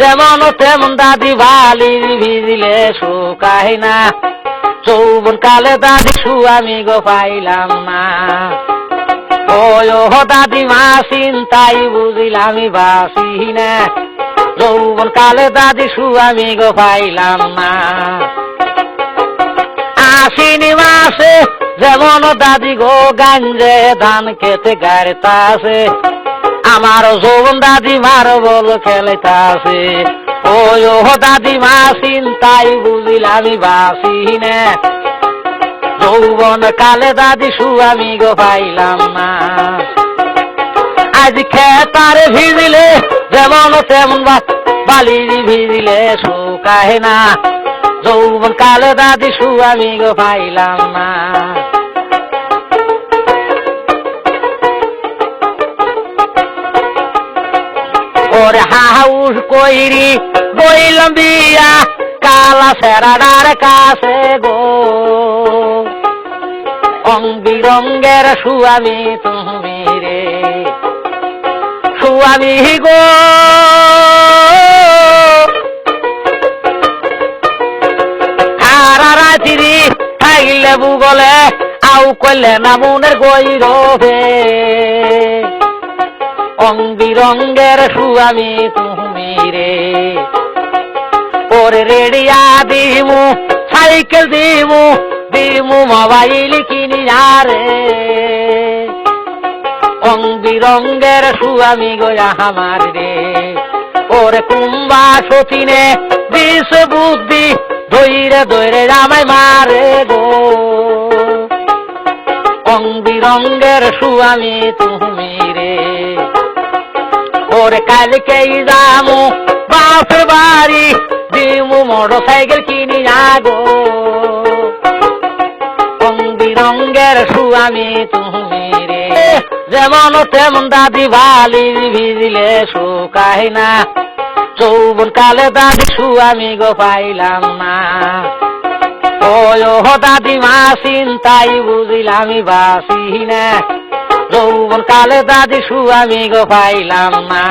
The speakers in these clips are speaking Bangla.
যেমন তেমন দাদি বালি ভিজিলে শুকায় না, যৌবন কালে দাদি আমি গো পাইলাম না। ও দাদি মা চিন্তাই বুঝিলাম বাসি না, যৌবন কালে দাদি আমি গো পাইলাম না। আশ্বিনী মাসে যেমন দাদি গো গাঞ্জে ধান খেতে গাড়িতাছে, আমার যৌবন দাদি মার বল খেলিতাছে। ও দাদি মা চিন্তাই বুঝিলাম বাসি না, যৌবন কালে দাদি আমি গো পাইলাম না। আজ খেতারে ভিজিলে যেমন তেমন বালি ভিজিলে শুকায় না, যৌবন কালে দাদি আমি গো পাইলাম না। ওরে হাউস কইরি বইলাম বিয়া কালা সেরাডার কাছে গো, রং বিরঙ্গের সুয়ামী তুমি রে সুয়ামী গো। সারা রাত্রি থাকলে বুগলে আউ করলে না মনের গৈরবে, রং বিরঙ্গের সুয়ামী তুমি রে। ওরে রেডিয়া দিমু সাইকেল দিমু দিমু মোবাইল কিনি রে, রং বিরঙ্গের সুয়ামী গোয়া আমার রে। ওরে কুম্বা সচিনে বিষ বুদ্ধি ধৈরে ধৈরে আমায় মারে গো, রং বিরঙ্গের সুয়ামী তুমি রে। ওরে কালকেই যামু বাপের বাড়ি দিমু মোটর সাইকেল কিনি গো, রং বিরঙ্গের সুয়ামী তুমি রে। যেমন তেমন দাদি বালি ভিজিলে শুকায় না, যৌবন কালে দাদি আমি গো পাইলাম না। ও দাদি মা চিন্তাই বুঝিলাম বাসি না, যৌবন কালে দাদি আমি গো পাইলাম না।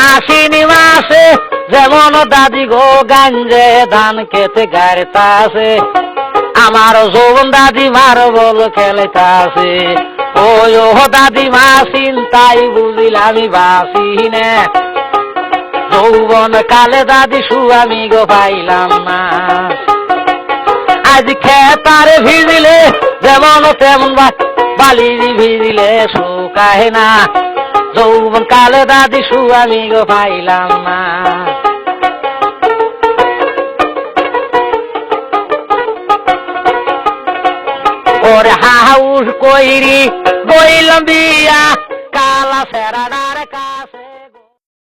আশ্বিনী মাসে যেমন দাদি গো গাঞ্জে ধান খেতে গাড়িতাছে, আমার যৌবন দাদি মার বল খেলিতাছে। ও দাদি মা চিন্তাই বুঝিলাম বাসি না, যৌবন কালে দাদি আমি গো পাইলাম না। আজ খেতারে ভিজিলে যেমন তেমন বালি ভিজিলে শুকায় না, যৌবন কালে দাদি আমি গো পাইলাম না। ওরে হাউস কইরি বইলাম বিয়া কালা সেরাডার কাছে।